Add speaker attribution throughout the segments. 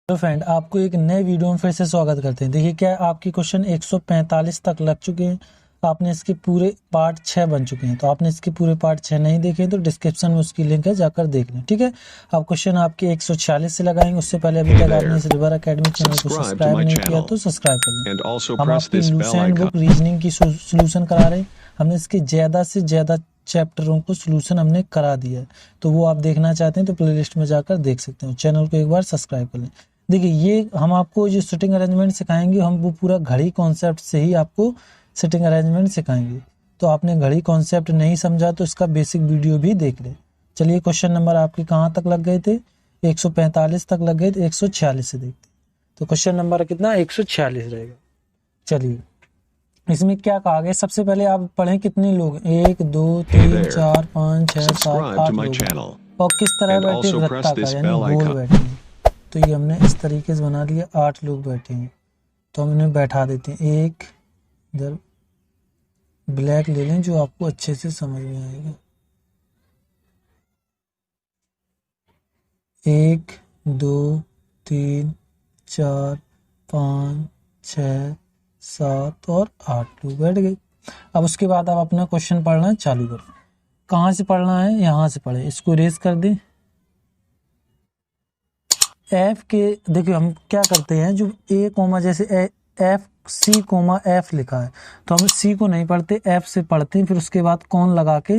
Speaker 1: Hello friend, आपको एक नए वीडियो में फिर से स्वागत करते हैं। देखिए क्या आपकी क्वेश्चन 145 तक लग चुके हैं। आपने इसके पूरे पार्ट 6 बन चुके हैं। तो आपने इसके पूरे पार्ट 6 नहीं देखे तो डिस्क्रिप्शन में उसकी लिंक है, जाकर देख लें। ठीक है, अब क्वेश्चन आपके 146 से लगाएंगे। उससे पहले अभी तक आपने इस रिवर एकेडमी चैनल को सब्सक्राइब नहीं किया तो सब्सक्राइब कर लें। हम आपकी लूसेंट बुक रीजनिंग की सोल्यूशन करा रहे हैं। हमने इसके ज़्यादा से ज़्यादा चैप्टरों को सोल्यूशन हमने करा दिया है। तो वो आप देखना चाहते हैं तो प्लेलिस्ट में जाकर देख सकते हैं। चैनल को एक बार सब्सक्राइब कर लें। देखिए ये हम आपको जो सिटिंग अरेंजमेंट सिखाएंगे, हम वो पूरा घड़ी कॉन्सेप्ट से ही आपको सिटिंग अरेंजमेंट सिखाएंगे। तो आपने घड़ी कॉन्सेप्ट नहीं समझा तो इसका बेसिक वीडियो भी देख ले। चलिए क्वेश्चन नंबर आपके कहाँ तक लग गए थे? 145 तक लग गए थे। 146 से देखते। तो क्वेश्चन नंबर कितना? 146 रहेगा। चलिए इसमें क्या कहा गया, सबसे पहले आप पढ़ें कितने लोग? 1 2 3 4 5 6 7 8 लोग। और किस तरह बैठे? वृत्ताकार यानी गोल बैठे हैं। तो ये हमने इस तरीके से बना लिया। 8 लोग बैठे हैं तो हम इन्हें बैठा देते हैं। एक इधर ब्लैक ले लें जो आपको अच्छे से समझ में आएगा। 1 2 3 4 5 6 7 और 8 लोग बैठ गए। अब उसके बाद आप अपना क्वेश्चन पढ़ना चालू करो। कहाँ से पढ़ना है? यहाँ से पढ़े। इसको इरेज कर दें। एफ के देखिए हम क्या करते हैं, जो ए कोमा जैसे एफ सी कोमा एफ लिखा है तो हम सी को नहीं पढ़ते, एफ से पढ़ते हैं। फिर उसके बाद कौन लगा के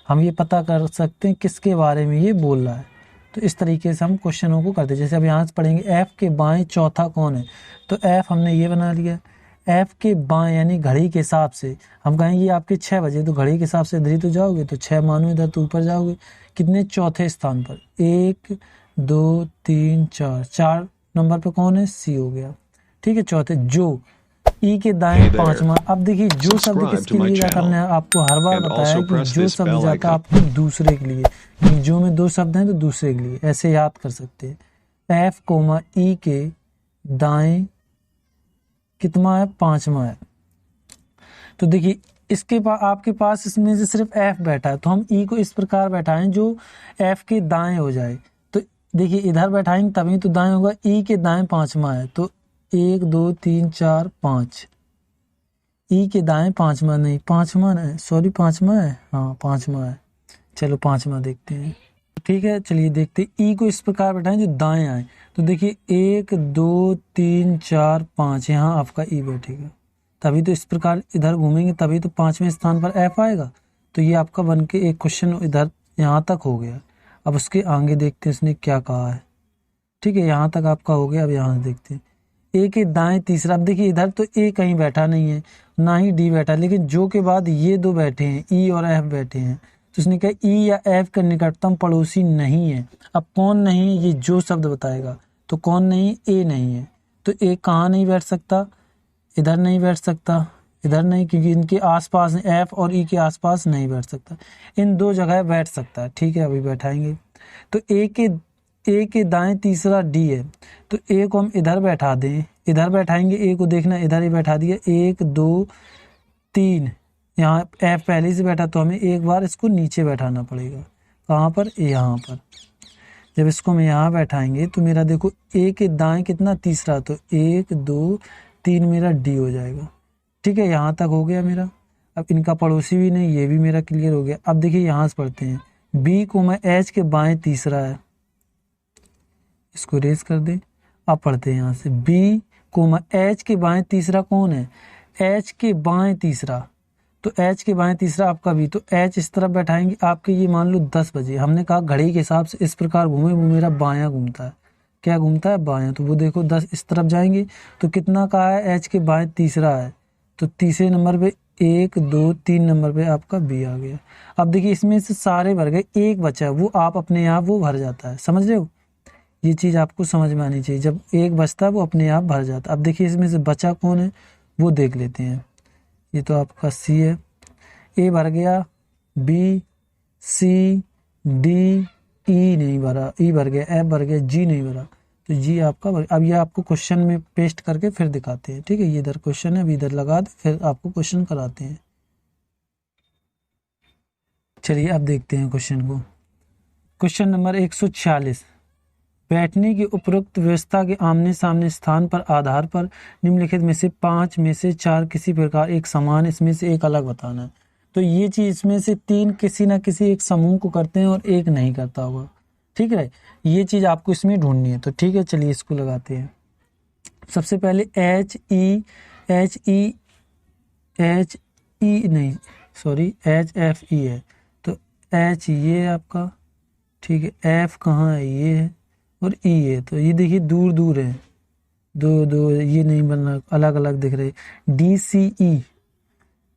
Speaker 1: हम ये पता कर सकते हैं किसके बारे में ये बोल रहा है। तो इस तरीके से हम क्वेश्चनों को करते हैं। जैसे अब यहाँ से पढ़ेंगे एफ के बाएं चौथा कौन है, तो एफ हमने ये बना लिया। एफ के बाएं यानी घड़ी के हिसाब से हम कहेंगे आपके 6 बजे, तो घड़ी के हिसाब से इधर ही तो जाओगे, तो 6 मानो इधर तो ऊपर जाओगे। कितने? चौथे स्थान पर। 1 2 3 4 4 नंबर पे कौन है? सी हो गया। ठीक है, चौथे। जो ई के दाएं पांचवा। अब देखिए जो शब्द किसके लिए जाता है, हमने आपको हर बार बताया कि जो शब्द जाता है आपको दूसरे के लिए, कि जो में 2 शब्द हैं तो दूसरे के लिए, ऐसे याद कर सकते हैं। एफ कोमा ई के दाएं कितना है? पांचवा है। तो देखिए इसके आपके पास इसमें से सिर्फ एफ बैठा है तो हम ई को इस प्रकार बैठाएं जो एफ के दाएं हो जाए। तो देखिए इधर बैठाएंगे तभी तो दाएं होगा। ई के दाएं पांचवा है तो 1 2 3 4 5। ई के दाएं पांचवा नहीं, पांचवा है, सॉरी पांचवा है, हाँ पांचवा है। चलो पांचवा देखते हैं। ठीक है चलिए देखते हैं। ई को इस प्रकार बैठाएं जो दाएं आए। तो देखिए 1 2 3 4 5 यहाँ आपका ई बैठेगा। तभी तो इस प्रकार इधर घूमेंगे तभी तो 5वें स्थान पर एफ आएगा। तो ये आपका बन के एक क्वेश्चन इधर यहाँ तक हो गया। अब उसके आगे देखते हैं उसने क्या कहा है। ठीक है, यहाँ तक आपका हो गया। अब यहाँ से देखते हैं ए के दाएं तीसरा। अब देखिए इधर तो ए कहीं बैठा नहीं है, ना ही डी बैठा, लेकिन जो के बाद ये दो बैठे हैं, ई और एफ बैठे हैं। तो उसने कहा ई या एफ का निकटतम पड़ोसी नहीं है। अब कौन नहीं है, ये जो शब्द बताएगा। तो कौन नहीं? ए नहीं है। तो ए कहाँ नहीं बैठ सकता? इधर नहीं बैठ सकता, इधर नहीं, क्योंकि इनके आसपास एफ और ई के आसपास नहीं बैठ सकता। इन 2 जगह बैठ सकता है। ठीक है, अभी बैठाएंगे। तो ए के दाएं तीसरा डी है तो ए को हम इधर बैठा दें। इधर बैठाएंगे ए को, देखना इधर ही बैठा दिया। 1 2 3 यहाँ एफ पहले से बैठा तो हमें एक बार इसको नीचे बैठाना पड़ेगा। कहाँ पर? यहाँ पर। जब इसको हम यहाँ बैठाएंगे तो मेरा देखो ए के दाएं कितना? तीसरा, तो 1 2 3 मेरा डी हो जाएगा। ठीक है, यहाँ तक हो गया मेरा। अब इनका पड़ोसी भी नहीं, ये भी मेरा क्लियर हो गया। अब देखिए यहाँ से पढ़ते हैं। बी को मैं एच के बाएं तीसरा है, इसको रेस कर दे। अब पढ़ते हैं यहाँ से बी कोमा एच के बाएं तीसरा कौन है? एच के बाएं तीसरा। तो एच के बाएं तीसरा आपका बी। तो एच इस तरफ बैठाएंगे आपके, ये मान लो 10 बजे। हमने कहा घड़ी के हिसाब से इस प्रकार घूमे, वो मेरा बायां घूमता है। क्या घूमता है? बायां। तो वो देखो 10 इस तरफ जाएंगे तो कितना कहा है? एच के बाएं तीसरा है तो तीसरे नंबर पे 1 2 3 नंबर पे आपका बी आ गया। अब देखिए इसमें से सारे भर गए, एक बचा है, वो आप अपने आप वो भर जाता है। समझ रहे हो? ये चीज़ आपको समझ में आनी चाहिए। जब एक बचता है वो अपने आप भर जाता है। अब देखिए इसमें से बचा कौन है वो देख लेते हैं। ये तो आपका सी है, ए भर गया, बी सी डी ई नहीं भरा, ई भर गया, एफ भर गया, जी नहीं भरा, तो जी आपका भर। अब ये आपको क्वेश्चन में पेस्ट करके फिर दिखाते हैं। ठीक है, ये इधर क्वेश्चन है, अभी इधर लगा दे, फिर आपको क्वेश्चन कराते हैं। चलिए अब देखते हैं क्वेश्चन को। Question number 146। बैठने की उपरोक्त व्यवस्था के आमने सामने स्थान पर आधार पर निम्नलिखित में से 5 में से 4 किसी प्रकार एक समान, इसमें से एक अलग बताना है। तो ये चीज इसमें से 3 किसी ना किसी एक समूह को करते हैं और एक नहीं करता होगा, ठीक है। ये चीज आपको इसमें ढूंढनी है। तो ठीक है, चलिए इसको लगाते हैं। सबसे पहले H E H F E है। तो एच ये आपका, ठीक है, एफ कहाँ है, ये है, और ई है। तो ये देखिए दूर दूर है, दो ये नहीं बनना, अलग अलग दिख रहे। डी सी ई,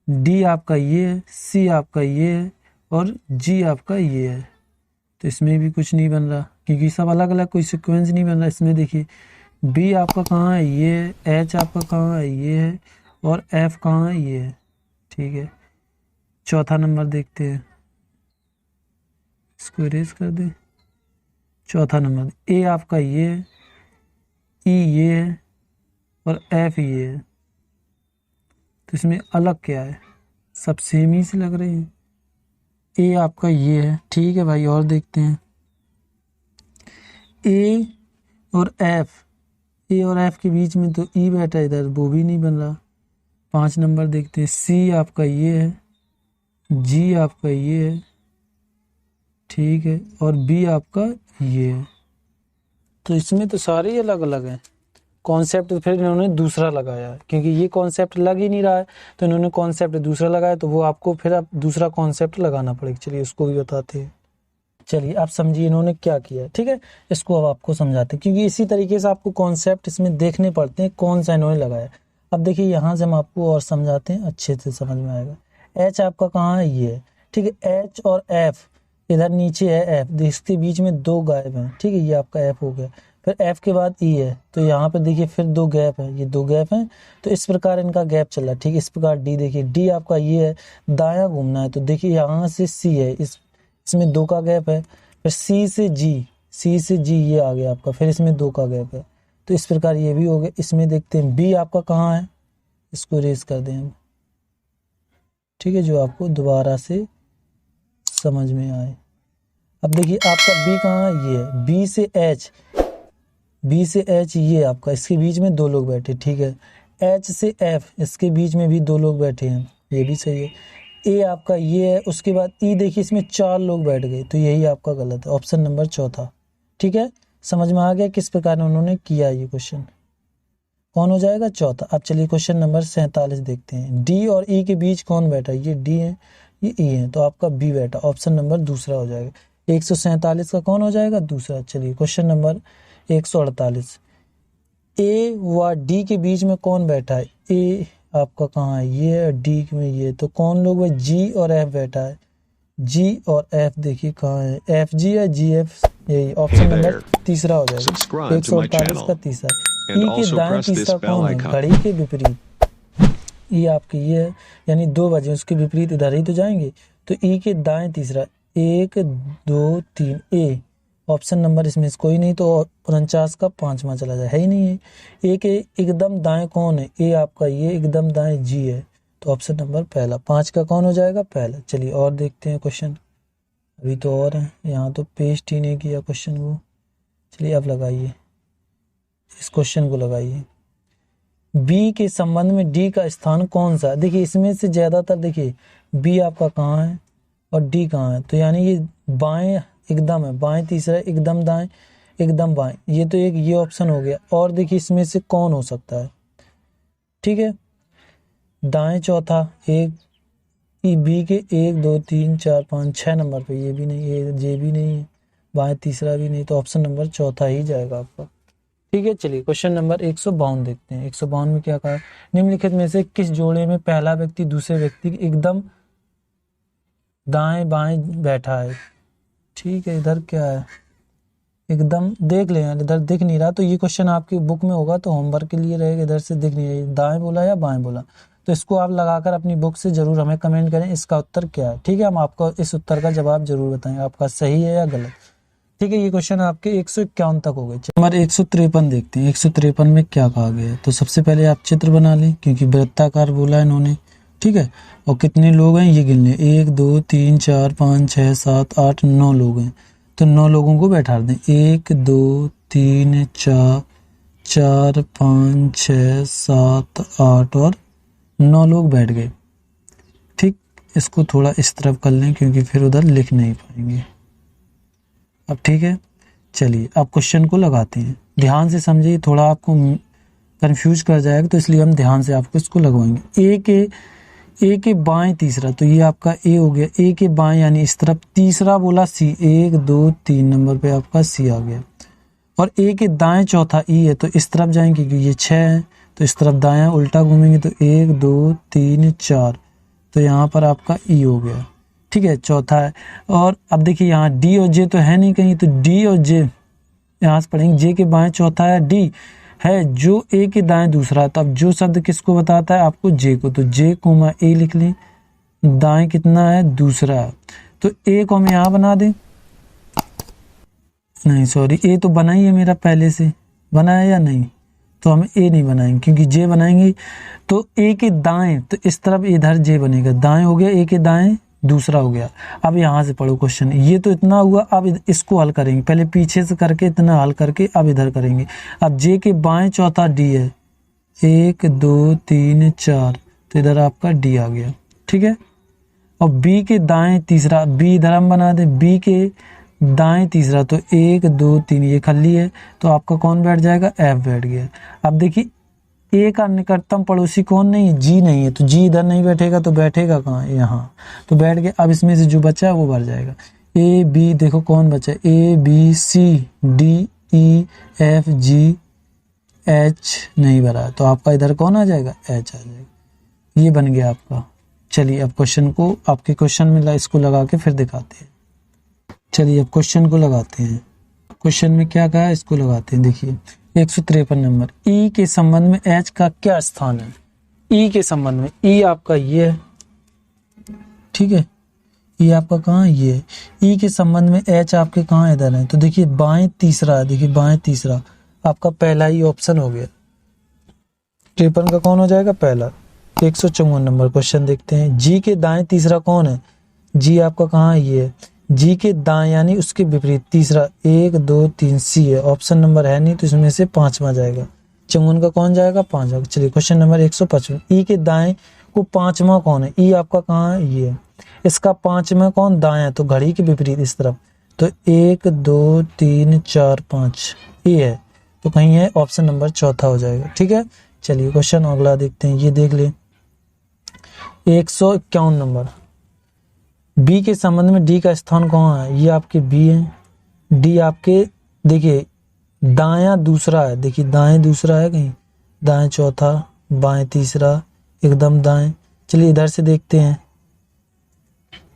Speaker 1: डी आपका ये है, सी आपका ये है, और जी आपका ये है। तो इसमें भी कुछ नहीं बन रहा क्योंकि सब अलग अलग, कोई सीक्वेंस नहीं बन रहा। इसमें देखिए बी आपका कहाँ है, ये है, एच आपका कहाँ है, ये है, और एफ कहाँ है, ये है, ठीक है। चौथा नंबर देखते हैं, इसको इरेज कर दे। चौथा नंबर ए आपका ये है, ई ये है, और एफ ये है। तो इसमें अलग क्या है, सब सेम ही से लग रहे हैं। ए आपका ये है, ठीक है भाई। और देखते हैं ए और एफ के बीच में तो ई बैठा है इधर, वो भी नहीं बन रहा। 5 नंबर देखते हैं, सी आपका ये है, जी आपका ये है, ठीक है, और बी आपका ये है। तो इसमें तो सारे ही अलग अलग हैं। कॉन्सेप्ट फिर इन्होंने दूसरा लगाया है क्योंकि ये कॉन्सेप्ट लग ही नहीं रहा है, तो इन्होंने कॉन्सेप्ट दूसरा लगाया। तो वो आपको फिर आप दूसरा कॉन्सेप्ट लगाना पड़ेगा। चलिए उसको भी बताते हैं। चलिए आप समझिए इन्होंने क्या किया, ठीक है। इसको अब आपको समझाते हैं क्योंकि इसी तरीके से आपको कॉन्सेप्ट इसमें देखने पड़ते हैं कौन सा इन्होंने लगाया। अब देखिए यहाँ से हम आपको और समझाते हैं, अच्छे से समझ में आएगा। एच आपका कहाँ है, ये है, ठीक है। एच और एफ इधर नीचे है, एफ इसके बीच में 2 गायब हैं, ठीक है। ये आपका एफ हो गया। फिर एफ के बाद ई है, तो यहाँ पे देखिए फिर 2 गैप है, ये 2 गैप हैं। तो इस प्रकार इनका गैप चल रहा है, ठीक है। इस प्रकार डी देखिए, डी आपका ये है, दायां घूमना है। तो देखिए यहाँ से सी है, इसमें 2 का गैप है। फिर सी से जी ये आ गया आपका, फिर इसमें 2 का गैप है। तो इस प्रकार ये भी हो गया। इसमें देखते हैं बी आपका कहाँ है, इसको रेज कर दें हम, ठीक है, जो आपको दोबारा से समझ में आए। अब देखिए आपका बी कहाँ है, ये है। बी से एच ये आपका, इसके बीच में 2 लोग बैठे, ठीक है। एच से एफ इसके बीच में भी 2 लोग बैठे हैं, ये भी सही है। ए आपका ये है, उसके बाद ई देखिए इसमें 4 लोग बैठ गए, तो यही आपका गलत है, ऑप्शन नंबर चौथा, ठीक है। समझ में आ गया किस प्रकार उन्होंने किया ये क्वेश्चन, कौन हो जाएगा, चौथा। अब चलिए क्वेश्चन नंबर 47 देखते हैं। डी और ई के बीच कौन बैठा, ये डी है, ये ई है, तो आपका बी बैठा, ऑप्शन नंबर दूसरा हो जाएगा। 147 का कौन हो जाएगा, दूसरा। चलिए क्वेश्चन नंबर 148, ए व डी के बीच में कौन बैठा है, ए आपका कहाँ है, ये है, डी में ये, तो कौन लोग है, जी और एफ बैठा है। जी और एफ देखिए कहाँ है, एफ जी है, जी एफ, यही ऑप्शन नंबर तीसरा हो जाएगा। 148 का तीसरा। ई के दाएं तीसरा कौन है, घड़ी के विपरीत। ई आपके ये है, यानी 2 बजे उसके विपरीत इधर ही तो जाएंगे। तो ई के दाएं तीसरा, 1 2 3 ए, ऑप्शन नंबर इसमें कोई नहीं, तो 49 का 5वां चला जाए, है ही नहीं है। ए के एकदम दाएं कौन है, ए आपका ये एकदम दाएं जी है, तो ऑप्शन नंबर पहला। 5 का कौन हो जाएगा, पहला। चलिए और देखते हैं क्वेश्चन, अभी तो और है, यहाँ तो पेस्ट ही नहीं किया क्वेश्चन को। चलिए अब लगाइए, इस क्वेश्चन को लगाइए। बी के संबंध में डी का स्थान कौन सा है। देखिए इसमें से ज्यादातर देखिए बी आपका कहाँ है और डी कहाँ है, तो यानी ये बाएं एकदम है, बाएं तीसरा एकदम दाएं एकदम बाएं, ये तो एक ये ऑप्शन हो गया। और देखिए इसमें से कौन हो सकता है, ठीक है। दाएं चौथा, एक बी के 1 2 3 4 5 6 नंबर पे, ये भी नहीं, ये भी नहीं है, बाएं तीसरा भी नहीं, तो ऑप्शन नंबर चौथा ही जाएगा आपका, ठीक है। चलिए क्वेश्चन नंबर 152 देखते हैं। 152 में क्या कहा, निम्नलिखित में से किस जोड़े में पहला व्यक्ति दूसरे व्यक्ति के एकदम दाएं बाएं बैठा है, ठीक है। इधर क्या है, एकदम देख ले यार, इधर दिख नहीं रहा, तो ये क्वेश्चन आपकी बुक में होगा तो होमवर्क के लिए रहेगा। इधर से दिख नहीं रहा, दाएं बोला या बाएं बोला, तो इसको आप लगाकर अपनी बुक से जरूर हमें कमेंट करें इसका उत्तर क्या है, ठीक है। हम आपको इस उत्तर का जवाब जरूर बताएंगे, आपका सही है या गलत, ठीक है। ये क्वेश्चन आपके 151 तक हो गए। नंबर 153 देखते हैं। 153 में क्या कहा गया है, तो सबसे पहले आप चित्र बना लें क्योंकि वृत्ताकार बोला है इन्होंने, ठीक है। और कितने लोग हैं ये गिन लें, 1 2 3 4 5 6 7 8 9 लोग हैं, तो 9 लोगों को बैठा दें। 1 2 3 4 4 5 6 7 8 और 9 लोग बैठ गए। ठीक, इसको थोड़ा इस तरफ कर लें क्योंकि फिर उधर लिख नहीं पाएंगे। अब ठीक है, चलिए अब क्वेश्चन को लगाते हैं। ध्यान से समझिए, थोड़ा आपको कंफ्यूज कर जाएगा तो इसलिए हम ध्यान से आपको इसको लगवाएंगे। ए के बाएं तीसरा, तो ये आपका ए हो गया। ए के बाएं यानी इस तरफ, तीसरा बोला सी, 1 2 3 नंबर पे आपका सी आ गया। और ए के दाएं चौथा ई है, तो इस तरफ जाएंगे क्योंकि ये 6 है, तो इस तरफ दायां उल्टा घूमेंगे तो 1 2 3 4, तो यहाँ पर आपका ई हो गया। ठीक है, चौथा है। और अब देखिए यहाँ डी और जे तो है नहीं कहीं, तो डी और जे यहाँ से पढ़ेंगे। जे के बाएं चौथा है, डी है, जो ए के दाएं दूसरा है। तो अब जो शब्द किसको बताता है आपको, जे को, तो जे कोमा ए लिख लें। दाएं कितना है, दूसरा है, तो ए को हम यहाँ बना दें। नहीं सॉरी, ए तो बना ही है मेरा, पहले से बना है या नहीं, तो हम ए नहीं बनाएंगे क्योंकि जे बनाएंगे। तो ए के दाएं, तो इस तरफ इधर जे बनेगा, दाएं हो गया, ए के दाएं दूसरा हो गया। अब यहाँ से पढ़ो क्वेश्चन, ये तो इतना हुआ। अब इसको हल करेंगे, पहले पीछे से करके इतना हल करके अब इधर करेंगे। अब जे के बाएं चौथा डी है, 1 2 3 4, तो इधर आपका डी आ गया। ठीक है, और बी के दाएं तीसरा, बी इधर हम बना दें, बी के दाएं तीसरा, तो 1 2 3, ये खाली है, तो आपका कौन बैठ जाएगा, एफ बैठ गया। अब देखिए ए का निकटतम पड़ोसी कौन नहीं है, जी नहीं है, तो जी इधर नहीं बैठेगा तो बैठेगा कहाँ, यहाँ, तो बैठ गया। अब इसमें से जो बचा है वो भर जाएगा। ए बी, देखो कौन बचा, A B C D E F G H नहीं भरा, तो आपका इधर कौन आ जाएगा, एच आ जाएगा। ये बन गया आपका। चलिए अब क्वेश्चन को, आपके क्वेश्चन में इसको लगा के फिर दिखाते हैं। चलिए अब क्वेश्चन को लगाते हैं। क्वेश्चन में क्या कहा है, इसको लगाते हैं। देखिए 153 नंबर, ई के संबंध में एच का क्या स्थान है। ई के संबंध में, ई आपका ये है, ठीक है, ई आपका कहाँ, ये है। ई के संबंध में एच आपके कहाँ, इधर है, तो देखिए बाएं तीसरा है, देखिए बाएं तीसरा आपका पहला ही ऑप्शन हो गया। 53 का कौन हो जाएगा, पहला। 154 नंबर क्वेश्चन देखते हैं। जी के दाएं तीसरा कौन है, जी आपका कहाँ, ये है। जी के दाएं यानी उसके विपरीत तीसरा, 1 2 3 सी है, ऑप्शन नंबर है नहीं तो इसमें से 5वां जाएगा। 54 का कौन जाएगा, 5 जाएगा। चलिए क्वेश्चन नंबर 155, ई के दाएं को 5वां कौन है, ई आपका कहाँ है, ये है। इसका 5वां कौन, दाएं, तो घड़ी के विपरीत इस तरफ, तो 1 2 3 4 5 ये है, तो कहीं है, ऑप्शन नंबर चौथा हो जाएगा। ठीक है, चलिए क्वेश्चन अगला देखते हैं। ये देख ले 151 नंबर, बी के संबंध में डी का स्थान कौन है, ये आपके बी है। डी आपके देखिए दायां दूसरा है, देखिए दाएं दूसरा है कहीं, दाएं चौथा, बाएं तीसरा, एकदम दाएं। चलिए इधर से देखते हैं।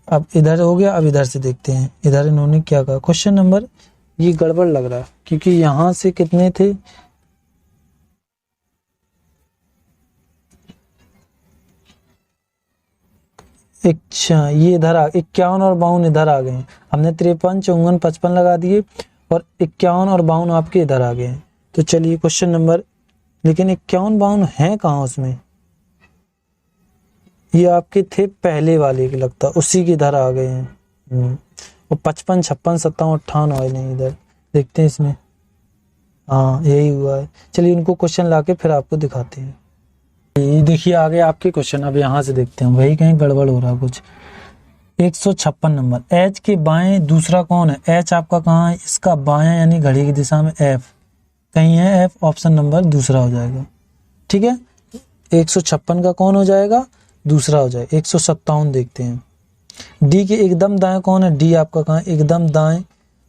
Speaker 1: अब इधर हो गया, अब इधर से देखते हैं इधर इन्होंने क्या कहा। क्वेश्चन नंबर ये गड़बड़ लग रहा है क्योंकि यहां से कितने थे, अच्छा ये इधर आ, 51 और 52 इधर आ गए हैं। हमने 53 54 55 लगा दिए और 51 और 52 आपके इधर आ गए हैं। तो चलिए क्वेश्चन नंबर, लेकिन 51 52 हैं कहाँ उसमें, ये आपके थे पहले वाले के, लगता उसी के इधर आ गए हैं। और 55 56 57 58 आए नहीं, इधर देखते हैं इसमें, हाँ यही हुआ है। चलिए इनको क्वेश्चन लाके फिर आपको दिखाते हैं। ये देखिए आ गए आपके क्वेश्चन। अब यहाँ से देखते हैं, वही कहीं गड़बड़ हो रहा है कुछ। 156 नंबर, एच के बाएं दूसरा कौन है, एच आपका कहाँ है, इसका बायां यानी घड़ी की दिशा में एफ कहीं है, एफ ऑप्शन नंबर दूसरा हो जाएगा। ठीक है, 156 का कौन हो जाएगा, दूसरा हो जाएगा। 157 देखते हैं, डी के एकदम दाएं कौन है, डी आपका कहाँ, एकदम दाएं,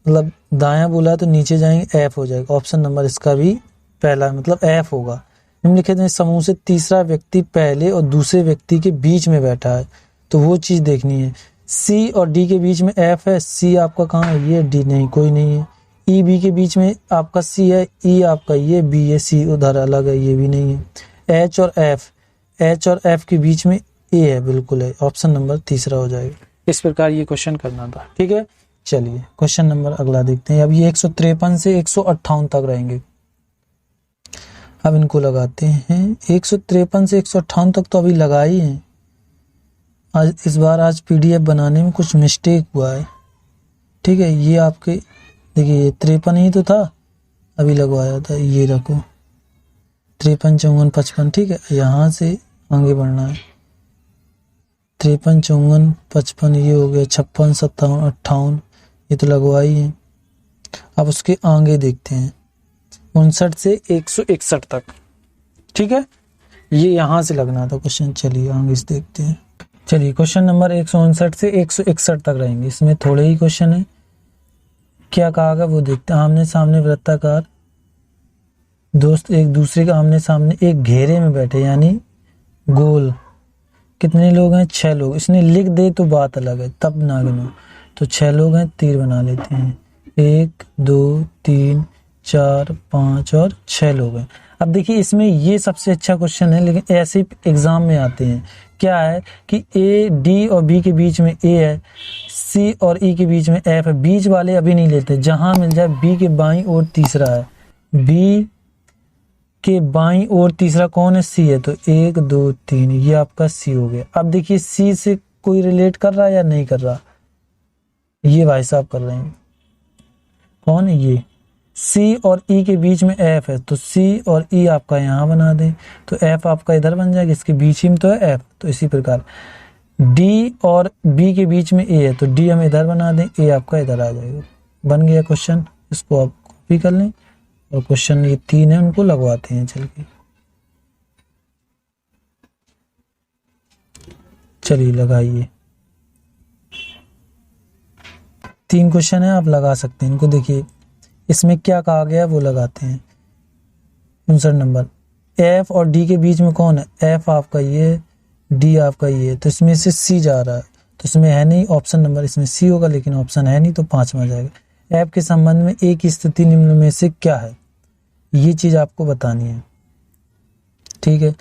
Speaker 1: मतलब दायां बोला तो नीचे जाएंगे, एफ हो जाएगा। ऑप्शन नंबर इसका भी पहला, मतलब एफ होगा। निम्नलिखित में समूह से तीसरा व्यक्ति पहले और दूसरे व्यक्ति के बीच में बैठा है, तो वो चीज देखनी है। सी और डी के बीच में एफ है, सी आपका कहाँ है, ये, डी नहीं, कोई नहीं है। ई बी के बीच में आपका सी है, ई आपका ये, बी है, सी उधर अलग है, ये भी नहीं है। एच और एफ, एच और एफ के बीच में ए है, बिल्कुल है, ऑप्शन नंबर तीसरा हो जाएगा। इस प्रकार ये क्वेश्चन करना था। ठीक है, चलिए क्वेश्चन नंबर अगला देखते हैं। अब ये 153 से 158 तक रहेंगे। अब इनको लगाते हैं। 153 से 158 तक तो अभी लगा ही है। आज इस बार आज पीडीएफ बनाने में कुछ मिस्टेक हुआ है। ठीक है, ये आपके देखिए 53 ही तो था, अभी लगवाया था, ये रखो 53, 54, 55, ठीक है। यहाँ से आगे बढ़ना है, 53, 54, 55, ये हो गया 56, 57, 58, ये तो लगवाई है। अब उसके आगे देखते हैं 59 से 161 तक, ठीक है। ये यहाँ से लगना था क्वेश्चन। चलिए आगे से देखते हैं। चलिए क्वेश्चन नंबर 159 से 161 तक रहेंगे, इसमें थोड़े ही क्वेश्चन है। क्या कहा गया वो देखते हैं। आमने सामने वृत्ताकार दोस्त एक दूसरे के आमने सामने एक घेरे में बैठे, यानी गोल। कितने लोग हैं? 6 लोग। इसने लिख दे तो बात अलग है, तब ना गिनो। तो 6 लोग हैं, तीर बना लेते हैं। 1 2 3 4 5 और 6 लोग हैं। अब देखिए इसमें ये सबसे अच्छा क्वेश्चन है, लेकिन ऐसे एग्जाम में आते हैं। क्या है कि ए डी और बी के बीच में ए है, सी और ई के बीच में एफ है। बीच वाले अभी नहीं लेते, जहां मिल जाए। बी के बाईं ओर तीसरा है, बी के बाईं ओर तीसरा कौन है? सी है। तो 1 2 3, ये आपका सी हो गया। अब देखिए सी से कोई रिलेट कर रहा है या नहीं कर रहा? ये भाई साहब कर रहे हैं। कौन है? ये सी और ई के बीच में एफ है, तो सी और ई आपका यहाँ बना दें, तो एफ आपका इधर बन जाएगा। इसके बीच ही में तो है एफ। तो इसी प्रकार डी और बी के बीच में ए है, तो डी हम इधर बना दें, ए आपका इधर आ जाएगा। बन गया क्वेश्चन। इसको आप कॉपी कर लें और क्वेश्चन ये 3 है उनको लगवाते हैं। चल के चलिए लगाइए। 3 क्वेश्चन है, आप लगा सकते हैं इनको। देखिए इसमें क्या कहा गया वो लगाते हैं। 59 नंबर, एफ और डी के बीच में कौन है? एफ आपका ये, डी आपका ये। तो इसमें से सी जा रहा है, तो इसमें है नहीं ऑप्शन नंबर, इसमें सी होगा, लेकिन ऑप्शन है नहीं, तो 5 में आ जाएगा। एफ के संबंध में ए की स्थिति निम्न में से क्या है? ये चीज आपको बतानी है, ठीक है।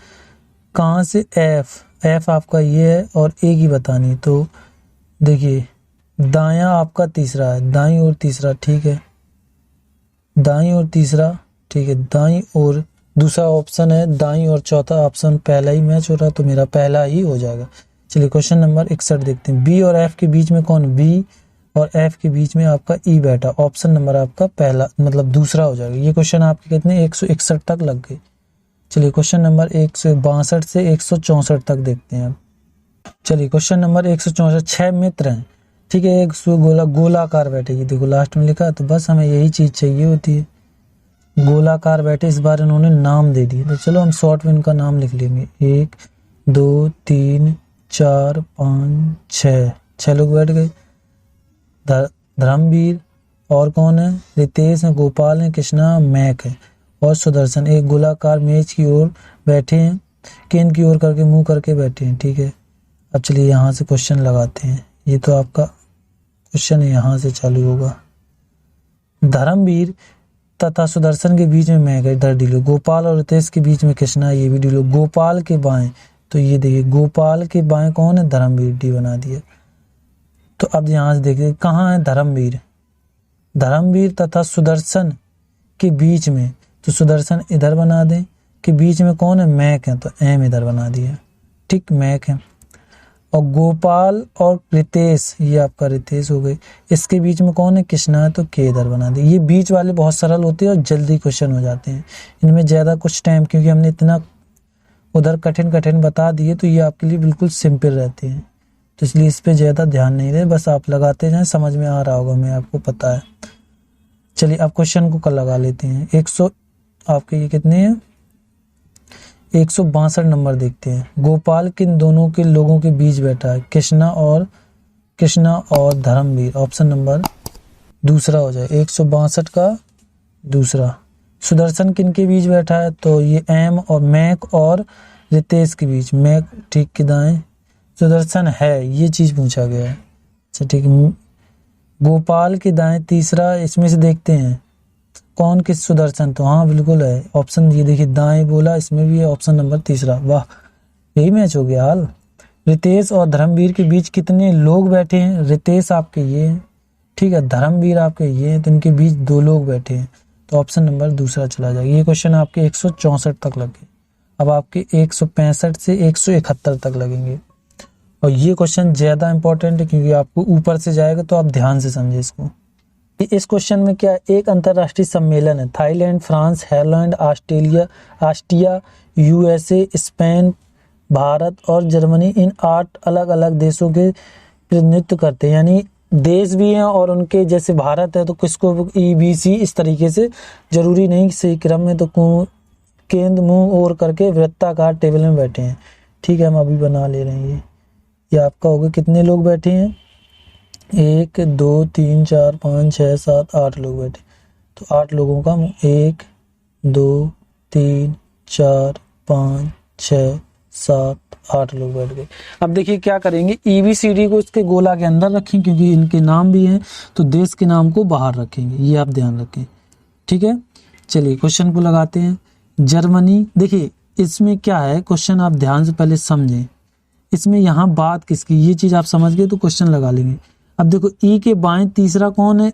Speaker 1: कहाँ से? एफ आपका ये है और ए की बतानी है। तो देखिए दायां आपका तीसरा है, दाईं ओर तीसरा, ठीक है। दाईं ओर तीसरा, ठीक है। दाईं ओर दूसरा ऑप्शन है दाईं और चौथा ऑप्शन पहला ही मैच हो रहा, तो मेरा पहला ही हो जाएगा। चलिए क्वेश्चन नंबर 61 देखते हैं। बी और एफ के बीच में कौन? बी और एफ के बीच में आपका ई बैठा। ऑप्शन नंबर आपका पहला, मतलब दूसरा हो जाएगा। ये क्वेश्चन आपके कितने? 161 तक लग गए। चलिए क्वेश्चन नंबर 162 से 164 तक देखते हैं। चलिए क्वेश्चन नंबर 164, 6 मित्र हैं, ठीक है। एक गोलाकार बैठे, ये देखो लास्ट में लिखा, तो बस हमें यही चीज चाहिए होती है। गोलाकार बैठे, इस बार इन्होंने नाम दे दिए, तो चलो हम शॉर्ट में इनका नाम लिख लेंगे। 1 2 3 4 5 6 लोग बैठ गए। धर्मवीर और कौन है? रितेश है, गोपाल है, कृष्णा, मैक है और सुदर्शन एक गोलाकार मेज की ओर बैठे हैं, केंद्र की ओर करके मुंह करके बैठे हैं, ठीक है। अब चलिए यहाँ से क्वेश्चन लगाते हैं। ये तो आपका क्वेश्चन यहाँ से चालू होगा। धर्मवीर तथा सुदर्शन के बीच में मैक है, इधर डिलो। गोपाल और रितेश के बीच में कृष्णा, ये भी डिलो। गोपाल के बाएं, तो ये देखिए गोपाल के बाएं कौन है? धर्मवीर, डी बना दिया। तो अब यहाँ से देखिए कहाँ है धर्मवीर? धर्मवीर तथा सुदर्शन के बीच में, तो सुदर्शन इधर बना दें। के बीच में कौन है? मैक है, तो एम इधर बना दिया, ठीक, मैक है। और गोपाल और रितेश, ये आपका रितेश हो गई। इसके बीच में कौन है? कृष्णा है, तो के इधर बना दिया। ये बीच वाले बहुत सरल होते हैं और जल्दी क्वेश्चन हो जाते हैं। इनमें ज्यादा कुछ टाइम, क्योंकि हमने इतना उधर कठिन बता दिए, तो ये आपके लिए बिल्कुल सिंपल रहते हैं, तो इसलिए इस पे ज्यादा ध्यान नहीं दे, बस आप लगाते जाएं। समझ में आ रहा होगा, मैं आपको पता है। चलिए अब क्वेश्चन को कल लगा लेते हैं। 100 आपके ये कितने हैं? 162 नंबर देखते हैं। गोपाल किन दोनों के लोगों के बीच बैठा है? कृष्णा और धर्मवीर। ऑप्शन नंबर दूसरा हो जाए, 162 का दूसरा। सुदर्शन किन के बीच बैठा है? तो ये एम और मैक और रितेश के बीच। मैक ठीक के दाएं, सुदर्शन है, ये चीज पूछा गया है। अच्छा ठीक है। गोपाल के दाएं तीसरा, इसमें से देखते हैं कौन किस? सुदर्शन, तो हाँ बिल्कुल है ऑप्शन, ये देखिए दाएं बोला, इसमें भी है ऑप्शन नंबर तीसरा। वाह, यही मैच हो गया हाल। रितेश और धर्मवीर के बीच कितने लोग बैठे हैं? रितेश आपके ये हैं, ठीक है, धर्मवीर आपके ये हैं, तो इनके बीच 2 लोग बैठे हैं, तो ऑप्शन नंबर दूसरा चला जाएगा। ये क्वेश्चन आपके 164 तक लगे। अब आपके 165 से 171 तक लगेंगे, और ये क्वेश्चन ज्यादा इंपॉर्टेंट है क्योंकि आपको ऊपर से जाएगा, तो आप ध्यान से समझे इसको। इस क्वेश्चन में क्या है, एक अंतर्राष्ट्रीय सम्मेलन है, Thailand, France, Holland, Austria, USA, Spain, Bharat और जर्मनी, इन 8 अलग अलग देशों के प्रतिनिधित्व करते हैं। यानी देश भी हैं और उनके, जैसे भारत है तो किसको EBC, इस तरीके से जरूरी नहीं सही क्रम में, तो केंद्र मुंह और करके वृत्ताकार टेबल में बैठे हैं। ठीक है, हम अभी बना ले रहे हैं। ये आपका होगा, कितने लोग बैठे हैं, 1 2 3 4 5 6 7 8 लोग बैठे। तो 8 लोगों का 1 2 3 4 5 6 7 8 लोग बैठ गए। अब देखिए क्या करेंगे, EBCD को इसके गोला के अंदर रखें, क्योंकि इनके नाम भी हैं, तो देश के नाम को बाहर रखेंगे, ये आप ध्यान रखें। ठीक है, चलिए क्वेश्चन को लगाते हैं। जर्मनी, देखिए इसमें क्या है, क्वेश्चन आप ध्यान से पहले समझें। इसमें यहाँ बात किसकी, ये चीज आप समझ गए तो क्वेश्चन लगा लेंगे। अब देखो ई के बाएं तीसरा कौन है,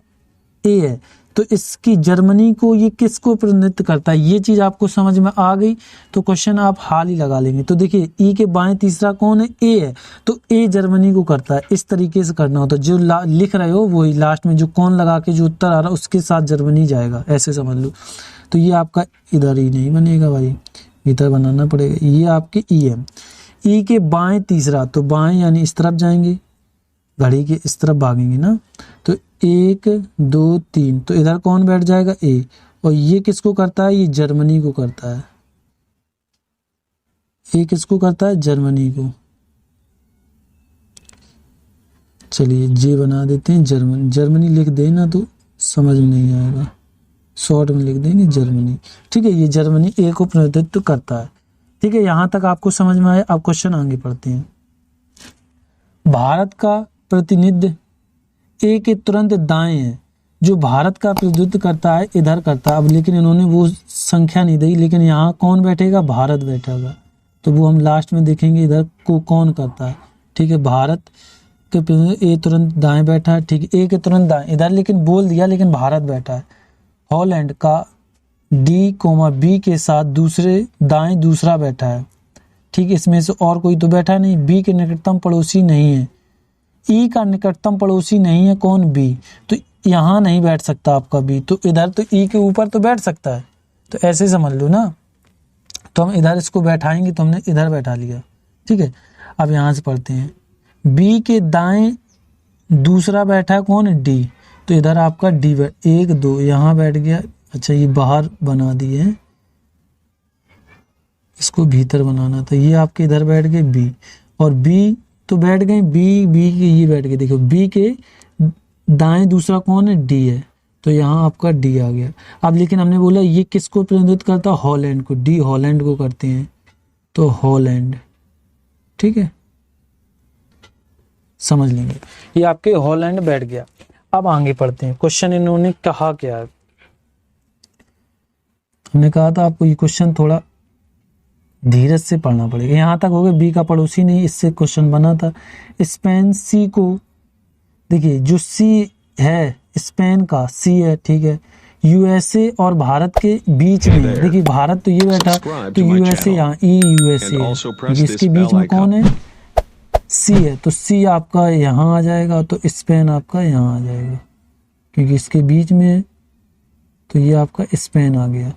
Speaker 1: ए है, तो इसकी जर्मनी को ये किसको प्रतिनिधित्व करता है, ये चीज आपको समझ में आ गई तो क्वेश्चन आप हाल ही लगा लेंगे। तो देखिए ई के बाएं तीसरा कौन है, ए है, तो ए जर्मनी को करता है। इस तरीके से करना होता है, जो लिख रहे हो वही लास्ट में जो कौन लगा के जो उत्तर आ रहा है उसके साथ जर्मनी जाएगा, ऐसे समझ लो। तो ये आपका इधर ही नहीं बनेगा भाई, इधर बनाना पड़ेगा। ये आपके ई है, ई के बाएं तीसरा, तो बाएं यानी इस तरफ जाएंगे, घड़ी के इस तरफ भागेंगे ना, तो 1 2 3, तो इधर कौन बैठ जाएगा, ए। और ये किसको करता है, ये जर्मनी को करता है। ए किसको करता है, जर्मनी को। चलिए जे बना देते हैं जर्मनी, जर्मनी लिख देना तो समझ में नहीं आएगा, शॉर्ट में लिख देंगे जर्मनी। ठीक है, ये जर्मनी ए को प्रतिनिधित्व करता है। ठीक है, यहां तक आपको समझ में आया। अब क्वेश्चन आगे पढ़ते हैं। भारत का प्रतिनिधि ए के तुरंत दाएं है, जो भारत का प्रतिनिधित्व करता है इधर करता है। अब लेकिन इन्होंने वो संख्या नहीं दी, लेकिन यहाँ कौन बैठेगा, भारत बैठेगा, तो वो हम लास्ट में देखेंगे इधर को कौन करता है। ठीक है, भारत के प्रतिनिधि ए तुरंत दाएं बैठा है। ठीक है, ए के तुरंत दाएं इधर, लेकिन बोल दिया लेकिन भारत बैठा है। हॉलैंड का D, B के साथ दूसरे दाएं दूसरा बैठा है। ठीक, इसमें से और कोई तो बैठा नहीं। बी के निकटतम पड़ोसी नहीं है, ई का निकटतम पड़ोसी नहीं है कौन, बी, तो यहाँ नहीं बैठ सकता आपका बी, तो इधर तो ई के ऊपर तो बैठ सकता है, तो ऐसे समझ लो ना। तो हम इधर इसको बैठाएंगे, तो हमने इधर बैठा लिया। ठीक है, अब यहाँ से पढ़ते हैं। बी के दाएं दूसरा बैठा है कौन, डी, तो इधर आपका डी 1 2 यहाँ बैठ गया। अच्छा, ये बाहर बना दिए हैं, इसको भीतर बनाना था। ये आपके इधर बैठ गए बी, और बी तो बैठ गए, बी के ये बैठ गए। देखो बी के दाएं दूसरा कौन है, डी है, तो यहाँ आपका डी आ गया। अब लेकिन हमने बोला ये किसको प्रतिनिधित्व करता है, हॉलैंड को, डी हॉलैंड को करते हैं, तो हॉलैंड। ठीक है, समझ लेंगे, ये आपके हॉलैंड बैठ गया। अब आगे पढ़ते हैं। क्वेश्चन इन्होंने कहा क्या है, हमने कहा था आपको ये क्वेश्चन थोड़ा धीरज से पढ़ना पड़ेगा। यहाँ तक हो गया, बी का पड़ोसी नहीं, इससे क्वेश्चन बना था। स्पेन सी को, देखिए जो सी है स्पेन का सी है। ठीक है, यूएसए और भारत के बीच में, देखिए भारत तो ये बैठा, तो यूएसए यहाँ यूएसए है, इसके बीच में कौन है, सी है, तो सी आपका यहाँ आ जाएगा, तो स्पेन आपका यहाँ आ जाएगा, क्योंकि इसके बीच में है, तो ये आपका स्पेन आ गया।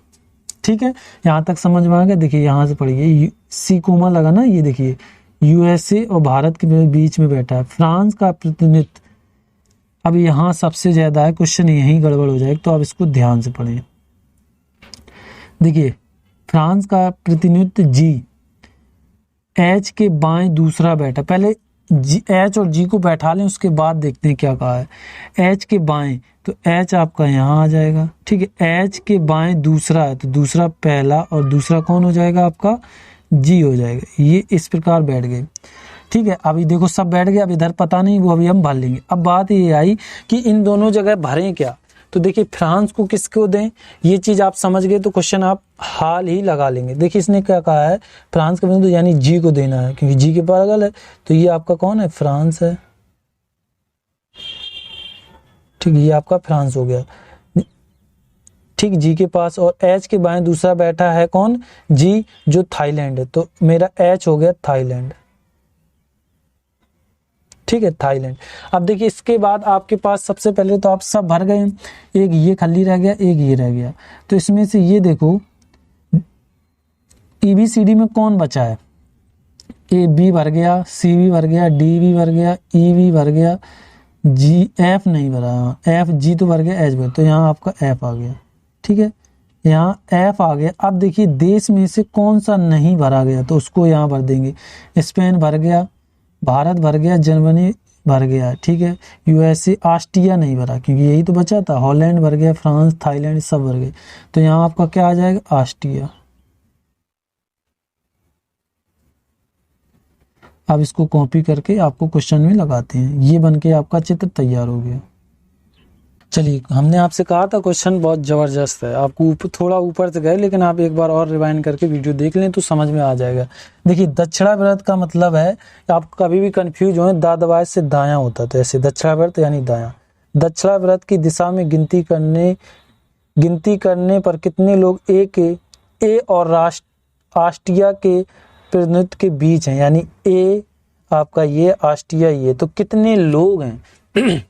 Speaker 1: ठीक है, यहाँ तक समझ में आ गया। देखिए यहाँ से पढ़िए, सी कोमा लगा ना, ये देखिए यूएसए और भारत के बीच में बैठा है। फ्रांस का प्रतिनिधित्व, अब यहाँ सबसे ज्यादा है, क्वेश्चन यहीं गड़बड़ हो जाएगा, तो आप इसको ध्यान से पढ़ें। देखिए फ्रांस का प्रतिनिधित्व जी, एच के बाएं दूसरा बैठा, पहले एच और जी को बैठा लें, उसके बाद देखते हैं क्या कहा है। एच के बाएं, तो एच आपका यहाँ आ जाएगा। ठीक है, एच के बाएं दूसरा है, तो दूसरा पहला और दूसरा कौन हो जाएगा आपका, जी हो जाएगा। ये इस प्रकार बैठ गए। ठीक है, अभी देखो सब बैठ गए, अब इधर पता नहीं, वो अभी हम भर लेंगे। अब बात ये आई कि इन दोनों जगह भरें क्या, तो देखिए फ्रांस को किसको दें, ये चीज आप समझ गए तो क्वेश्चन आप हाल ही लगा लेंगे। देखिए इसने क्या कहा है, फ्रांस का बिंदु यानी जी को देना है, क्योंकि जी के बगल है, तो ये आपका कौन है, फ्रांस है। ठीक, ये आपका फ्रांस हो गया। ठीक, जी के पास, और एच के बाएं दूसरा बैठा है कौन, जी, जो थाईलैंड है, तो मेरा एच हो गया थाईलैंड। ठीक है, थाईलैंड। अब देखिए इसके बाद आपके पास सबसे पहले तो आप सब भर गए, एक ये खाली रह गया, एक ये रह गया। तो इसमें से ये देखो ABCD में कौन बचा है, AB भर गया, CV भर गया, DB भर गया, EB भर गया, F नहीं भरा, G तो भर गया, H भर, तो यहाँ आपका F आ गया। ठीक है, यहाँ F आ गया। अब देखिए देश में से कौन सा नहीं भरा गया, तो उसको यहाँ भर देंगे। स्पेन भर गया, भारत भर गया, जर्मनी भर गया, ठीक है, USA, ऑस्ट्रिया नहीं भरा क्योंकि यही तो बचा था, हॉलैंड भर गया, फ्रांस, थाईलैंड सब भर गए। तो यहाँ आपका क्या आ जाएगा, ऑस्ट्रिया। अब इसको कॉपी करके आपको क्वेश्चन में लगाते हैं। ये बन के आपका चित्र तैयार हो गया। चलिए, हमने आपसे कहा था क्वेश्चन बहुत ज़बरदस्त है, आपको थोड़ा ऊपर से गए, लेकिन आप एक बार और रिवाइंड करके वीडियो देख लें तो समझ में आ जाएगा। देखिए दक्षिणावर्त का मतलब है, आप कभी भी कंफ्यूज हो, दा दबाए से दायां होता, तो ऐसे दक्षिणावर्त यानी दायां। दक्षिणावर्त की दिशा में गिनती करने पर कितने लोग ए और ऑस्ट्रिया के प्रतिनिधित्व के बीच हैं, यानी ए आपका ये, ऑस्ट्रिया ये, तो कितने लोग हैं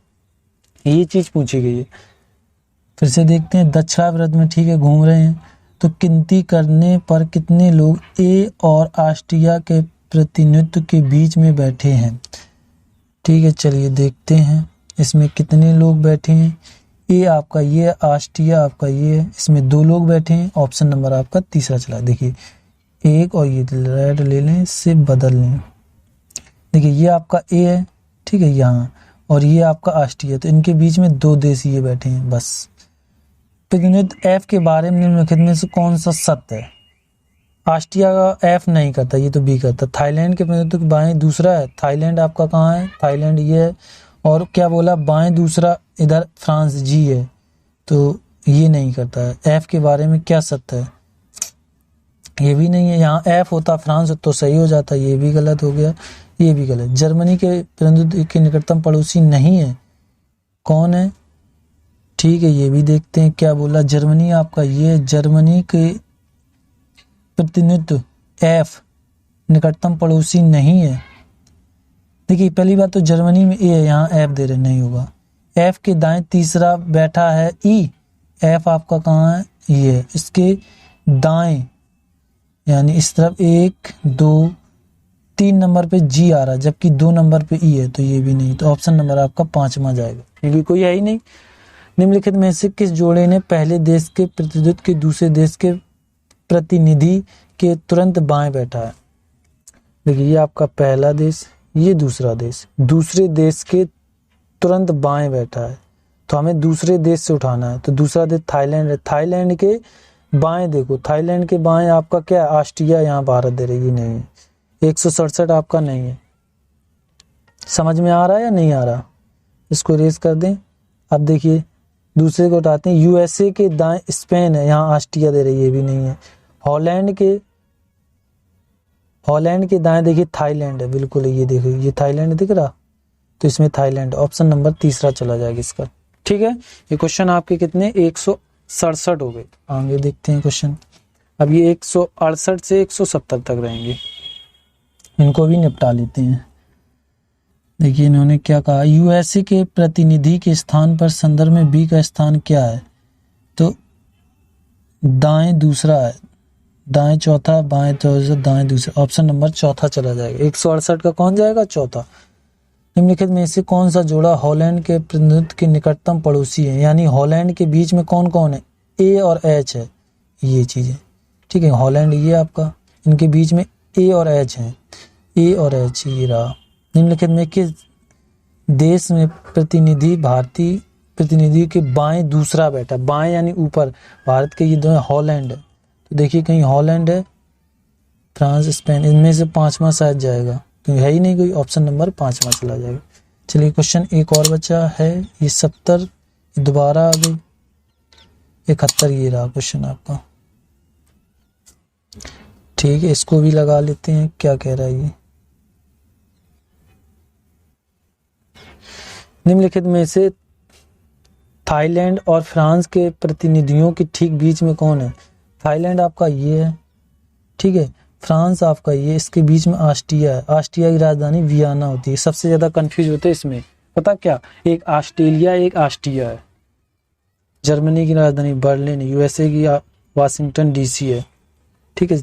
Speaker 1: ये चीज पूछी गई है। फिर से देखते हैं, दक्षिणावर्त में, ठीक है, घूम रहे हैं, तो गिनती करने पर कितने लोग ए और ऑस्ट्रिया के प्रतिनिधित्व के बीच में बैठे हैं। ठीक है, चलिए देखते हैं इसमें कितने लोग बैठे हैं। ए आपका ये, ऑस्ट्रिया आपका ये, इसमें 2 लोग बैठे हैं। ऑप्शन नंबर आपका तीसरा चला। देखिए एक और ये रेड ले लें, इससे बदल लें। देखिए ये आपका ए है, ठीक है, यहाँ, और ये आपका ऑस्ट्रिया, तो इनके बीच में 2 देश ये बैठे हैं बस। प्रतिनिधित्व F के बारे में निम्नलिखित में से कौन सा सत्य है। ऑस्ट्रिया का F नहीं करता, ये तो B करता। थाईलैंड के प्रतिनिधित्व के बाएं दूसरा है, थाईलैंड आपका कहाँ है, थाईलैंड ये है। और क्या बोला, बाएं दूसरा इधर फ्रांस G है, तो ये नहीं करता है। F के बारे में क्या सत्य है, ये भी नहीं है। यहाँ F होता फ्रांस तो सही हो जाता, ये भी गलत हो गया, ये भी गलत। जर्मनी के प्रतिनिधित्व के निकटतम पड़ोसी नहीं है, कौन है, ठीक है, ये भी देखते हैं क्या बोला। जर्मनी आपका ये, जर्मनी के प्रतिनिधित्व F निकटतम पड़ोसी नहीं है। देखिए पहली बात तो जर्मनी में ए है, यहाँ F दे रहे, नहीं होगा। F के दाएं तीसरा बैठा है E, F आपका कहाँ है, ये है, इसके दाएं यानी इस तरफ 1 2 3 नंबर पे G आ रहा है, जबकि 2 नंबर पे E है, तो ये भी नहीं। तो ऑप्शन नंबर आपका 5वां जाएगा, क्योंकि कोई है ही नहीं। निम्नलिखित में से किस जोड़े ने पहले देश के प्रतिनिधित्व के दूसरे देश के प्रतिनिधि के तुरंत बाएं बैठा है। देखिए ये आपका पहला देश, ये दूसरा देश, दूसरे देश के तुरंत बाएं बैठा है, तो हमें दूसरे देश से उठाना है। तो दूसरा देश थाईलैंड है, थाईलैंड के बाएं देखो, थाईलैंड के बाएं आपका क्या है, ऑस्ट्रिया, यहाँ भारत दे रही नहीं है। 167 आपका नहीं है। समझ में आ रहा है या नहीं आ रहा, इसको रेस कर दें। अब देखिए दूसरे को उठाते हैं। USA के दाएं स्पेन है, यहाँ ऑस्ट्रिया दे रही है, ये भी नहीं है। हॉलैंड के दाएं देखिए थाईलैंड है, बिल्कुल ये देखो, ये थाईलैंड दिख रहा, तो इसमें थाईलैंड, ऑप्शन नंबर तीसरा चला जाएगा इसका। ठीक है, ये क्वेश्चन आपके कितने 167 हो गए। आगे देखते हैं क्वेश्चन। अब ये 168 से 170 तक रहेंगे, इनको भी निपटा लेते हैं। देखिए इन्होंने क्या कहा, USA के प्रतिनिधि के स्थान पर संदर्भ में B का स्थान क्या है, तो दाएं दूसरा है, दाएं चौथा, बाएं चौथा, दाएं दूसरा, ऑप्शन नंबर चौथा चला जाएगा। 168 का कौन जाएगा, चौथा। निम्नलिखित में से कौन सा जोड़ा हॉलैंड के प्रतिनिधित्व के निकटतम पड़ोसी है, यानी हॉलैंड के बीच में कौन कौन है, A और H है, ये चीजें, ठीक है। हॉलैंड ये आपका, इनके बीच में A और H है, A और H ये रहा। निम्नलिखित में किस देश में प्रतिनिधि भारतीय प्रतिनिधि के बाएं दूसरा बैठा, बाएं यानी ऊपर, भारत के ये दो हॉलैंड है, तो देखिए कहीं हॉलैंड है, फ्रांस, स्पेन, इनमें से 5वां शायद जाएगा, क्योंकि है ही नहीं कोई, ऑप्शन नंबर 5वां चला जाएगा। चलिए क्वेश्चन एक और बचा है, ये 70 दोबारा आ गई, 71 ये रहा क्वेश्चन आपका। ठीक है, इसको भी लगा लेते हैं, क्या कह रहा है ये। निम्नलिखित में से थाईलैंड और फ्रांस के प्रतिनिधियों के ठीक बीच में कौन है, थाईलैंड आपका ये है, ठीक है, फ्रांस आपका ये, इसके बीच में ऑस्ट्रिया है, ऑस्ट्रिया की राजधानी वियना होती है। सबसे ज़्यादा कंफ्यूज होते हैं इसमें, पता क्या, एक ऑस्ट्रेलिया एक ऑस्ट्रिया है। जर्मनी की राजधानी बर्लिन, यूएसए की वाशिंगटन डीसी है, ठीक है।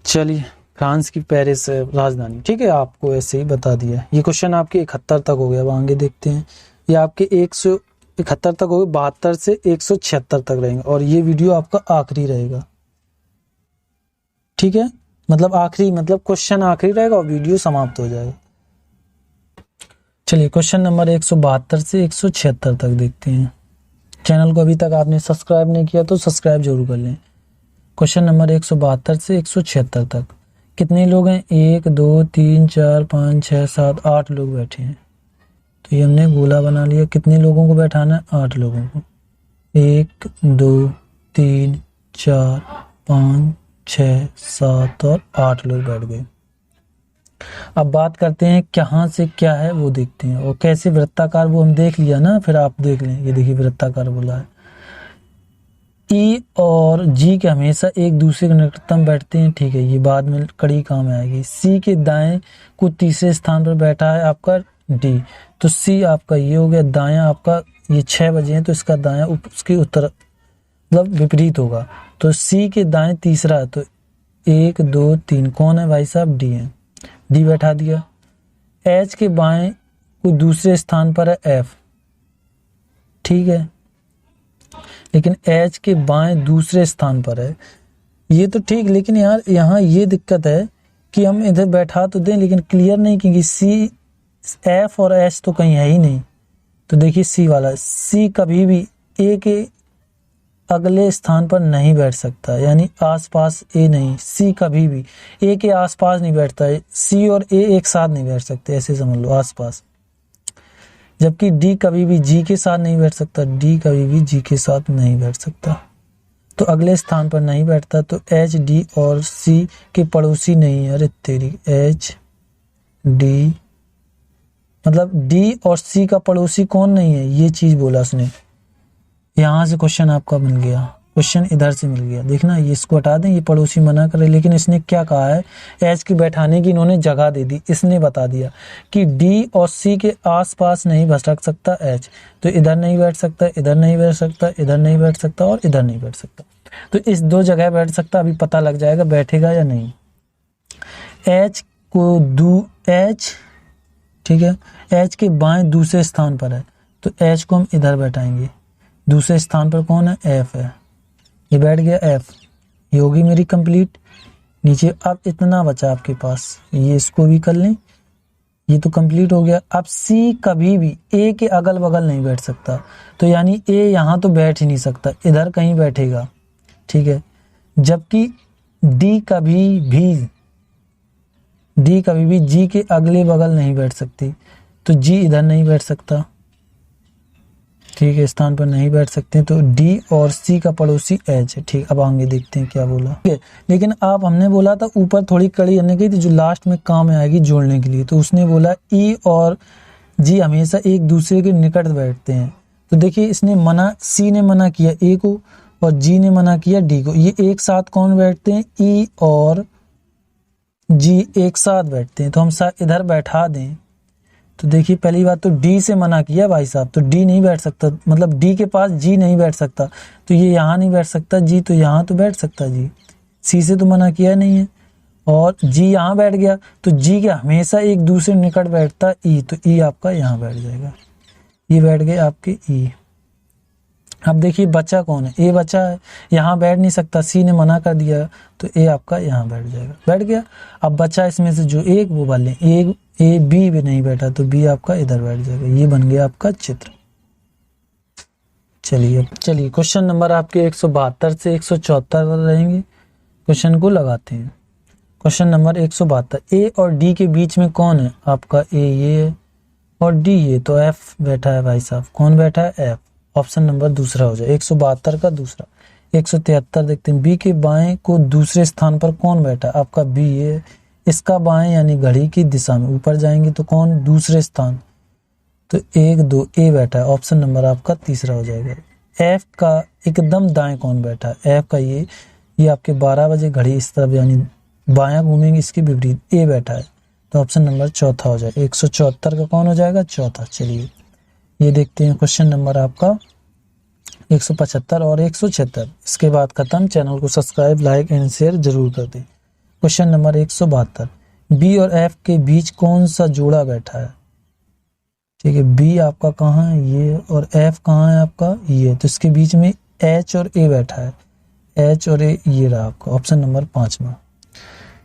Speaker 1: चलिए, फ्रांस की पेरिस है राजधानी, ठीक है, आपको ऐसे ही बता दिया। ये क्वेश्चन आपके 71 तक हो गया। अब आगे देखते हैं, ये आपके 171 तक हो गए, 72 से 176 तक रहेंगे, और ये वीडियो आपका आखिरी रहेगा, ठीक है। मतलब आखिरी, मतलब क्वेश्चन आखिरी रहेगा और वीडियो समाप्त हो जाएगा। चलिए, क्वेश्चन नंबर 172 से 176 तक देखते हैं। चैनल को अभी तक आपने सब्सक्राइब नहीं किया तो सब्सक्राइब जरूर कर लें। क्वेश्चन नंबर 172 से 176 तक कितने लोग हैं? 1 2 3 4 5 6 7 8 लोग बैठे हैं। तो ये हमने गोला बना लिया। कितने लोगों को बैठाना है? 8 लोगों को। 1 2 3 4 5 6 7 और 8 लोग बैठ गए। अब बात करते हैं कहाँ से क्या है वो देखते हैं, और कैसे वृत्ताकार वो हम देख लिया ना, फिर आप देख लें। ये देखिए वृत्ताकार बोला है। ई और जी के हमेशा एक दूसरे के निकटतम बैठते हैं, ठीक है, ये बाद में कड़ी काम आएगी। सी के दाएं को तीसरे स्थान पर बैठा है आपका डी, तो सी आपका ये हो गया। दायां आपका ये 6 बजे हैं तो इसका दायां उसके उत्तर मतलब विपरीत होगा, तो सी के दाएं तीसरा है, तो 1 2 3 कौन है भाई साहब? डी है, डी बैठा दिया। एच के बाएं को दूसरे स्थान पर है एफ, ठीक है, लेकिन एच के बाएं दूसरे स्थान पर है, ये तो ठीक, लेकिन यार यहाँ ये दिक्कत है कि हम इधर बैठा तो दें लेकिन क्लियर नहीं, क्योंकि सी एफ और एच तो कहीं है ही नहीं। तो देखिए सी वाला, सी कभी भी ए के अगले स्थान पर नहीं बैठ सकता, यानी आसपास ए नहीं, सी कभी भी ए के आसपास नहीं बैठता है। सी और ए एक साथ नहीं बैठ सकते, ऐसे समझ लो, आसपास। जबकि डी कभी भी जी के साथ नहीं बैठ सकता, डी कभी भी जी के साथ नहीं बैठ सकता, तो अगले स्थान पर नहीं बैठता। तो एच डी और सी के पड़ोसी नहीं है। अरे तेरी, एच डी मतलब डी और सी का पड़ोसी कौन नहीं है, ये चीज बोला उसने। यहाँ से क्वेश्चन आपका बन गया, क्वेश्चन इधर से मिल गया। देखना, ये इसको हटा दें, ये पड़ोसी मना करे, लेकिन इसने क्या कहा है, एच की बैठाने की इन्होंने जगह दे दी। इसने बता दिया कि डी और सी के आसपास नहीं भटक सकता एच, तो इधर नहीं बैठ सकता, इधर नहीं बैठ सकता, इधर नहीं बैठ सकता और इधर नहीं बैठ सकता। तो इस 2 जगह बैठ सकता, अभी पता लग जाएगा बैठेगा या नहीं। एच को एच, ठीक है, एच के बाएं दूसरे स्थान पर है, तो एच को हम इधर बैठाएंगे। दूसरे स्थान पर कौन है? एफ है, ये बैठ गया एफ, ये होगी मेरी कंप्लीट। नीचे अब इतना बचा आपके पास, ये इसको भी कर लें, ये तो कंप्लीट हो गया। अब सी कभी भी ए के अगल बगल नहीं बैठ सकता, तो यानी ए यहाँ तो बैठ ही नहीं सकता, इधर कहीं बैठेगा, ठीक है। जबकि डी कभी भी जी के अगले बगल नहीं बैठ सकती, तो जी इधर नहीं बैठ सकता, ठीक है, स्थान पर नहीं बैठ सकते, तो डी और सी का पड़ोसी एच है, ठीक। अब आगे देखते हैं क्या बोला, ठीक है। लेकिन आप, हमने बोला था ऊपर थोड़ी कड़ी करने की थी जो लास्ट में काम में आएगी जोड़ने के लिए, तो उसने बोला ई और जी हमेशा एक दूसरे के निकट बैठते हैं। तो देखिए इसने मना, सी ने मना किया ए को और जी ने मना किया डी को। ये एक साथ कौन बैठते हैं? ई और जी एक साथ बैठते हैं, तो हम इधर बैठा दें। तो देखिए पहली बात तो डी से मना किया भाई साहब, तो डी नहीं बैठ सकता, मतलब डी के पास जी नहीं बैठ सकता, तो ये यहाँ नहीं बैठ सकता, जी तो यहाँ तो बैठ सकता, जी सी से तो मना किया नहीं है, और जी यहाँ बैठ गया, तो जी के हमेशा एक दूसरे निकट बैठता ई, तो ई आपका यहाँ बैठ जाएगा, ये बैठ गए आपके ई। अब देखिए बचा कौन है? ए बचा है, यहाँ बैठ नहीं सकता, सी ने मना कर दिया, तो ए आपका यहाँ बैठ जाएगा, बैठ गया। अब बचा इसमें से जो एक, वो वाले एक, ए बी भी नहीं बैठा, तो बी आपका इधर बैठ जाएगा, ये बन गया आपका चित्र। चलिए क्वेश्चन नंबर आपके 172 से 174 रहेंगे। क्वेश्चन को लगाते हैं। क्वेश्चन नंबर 172, ए और डी के बीच में कौन है? आपका ए ये है और डी ये, तो एफ बैठा है भाई साहब। कौन बैठा है? एफ। ऑप्शन नंबर दूसरा हो जाए, 172 का दूसरा। 173 देखते हैं, बी के बाएं को दूसरे स्थान पर कौन बैठा है? आपका बी ये, इसका बाएं यानी घड़ी की दिशा में ऊपर जाएंगे तो कौन दूसरे स्थान, तो 1 2 ए बैठा है, ऑप्शन नंबर आपका तीसरा हो जाएगा। एफ का एकदम दाएं कौन बैठा है? एफ का ये ये आपके 12 बजे घड़ी इस तरफ यानी बायां घूमेंगे, इसके विपरीत ए बैठा है, तो ऑप्शन नंबर चौथा हो जाएगा। 174 का कौन हो जाएगा? चौथा। चलिए ये देखते हैं क्वेश्चन नंबर आपका 175 और 176। इसके बाद खत्म। चैनल को सब्सक्राइब, लाइक एंड शेयर जरूर कर दें। क्वेश्चन नंबर 172, बी और एफ के बीच कौन सा जोड़ा बैठा है? ठीक है, बी आपका कहाँ है? ये। और एफ कहाँ है आपका? ये। तो इसके बीच में एच और ए बैठा है। एच और ए ये रहा आपका ऑप्शन नंबर 5 में।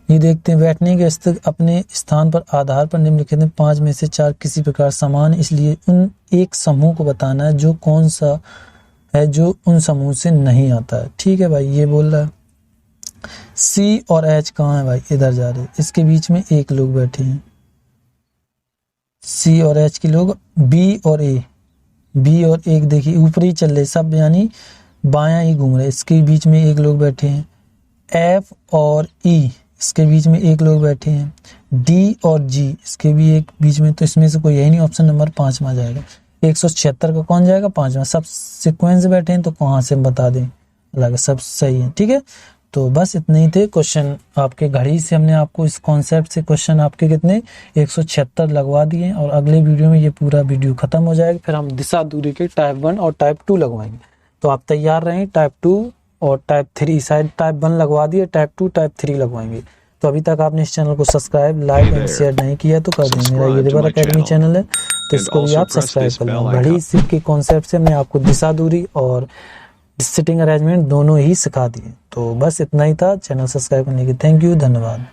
Speaker 1: ये देखते हैं, बैठने के स्थिति अपने स्थान पर आधार पर निम्नलिखित में 5 में से 4 किसी प्रकार समान, इसलिए उन एक समूह को बताना है जो कौन सा है जो उन समूह से नहीं आता है। ठीक है भाई, ये बोल रहा है सी और एच कहाँ है भाई? इधर जा रहे हैं, इसके बीच में एक लोग बैठे हैं। सी और एच के लोग बी और ए, बी और एक देखिए ऊपर ही चल रहे सब, यानी बायां ही घूम रहे। इसके बीच में एक लोग बैठे हैं। एफ और ई, इसके बीच में एक लोग बैठे हैं। डी और जी, इसके भी एक बीच में, तो इसमें से कोई यही नहीं, ऑप्शन नंबर 5 में आ जाएगा। 176 का कौन जाएगा? 5 में। सब सीक्वेंस बैठे हैं तो कहाँ से बता दें, अलग सब सही है। ठीक है, तो बस इतने ही थे क्वेश्चन आपके। घड़ी से हमने आपको इस कॉन्सेप्ट से क्वेश्चन आपके कितने 176 लगवा दिए, और अगले वीडियो में ये पूरा वीडियो खत्म हो जाएगा। फिर हम दिशा दूरी के टाइप 1 और टाइप 2 लगवाएंगे। तो आप तैयार रहें। टाइप 2 और टाइप 3 शायद टाइप 1 लगवा दिए, टाइप 2 टाइप 3 लगवाएंगे। तो अभी तक आपने इस चैनल को सब्सक्राइब, लाइक एंड शेयर नहीं किया तो कर दें। मेरा ये रिवर एकेडमी चैनल है, तो इसको भी आप सब्सक्राइब कर लो। घड़ी के कॉन्सेप्ट से हमने आपको दिशा दूरी और सिटिंग अरेंजमेंट दोनों ही सिखा दिए। तो बस इतना ही था। चैनल सब्सक्राइब करने की थैंक यू, धन्यवाद।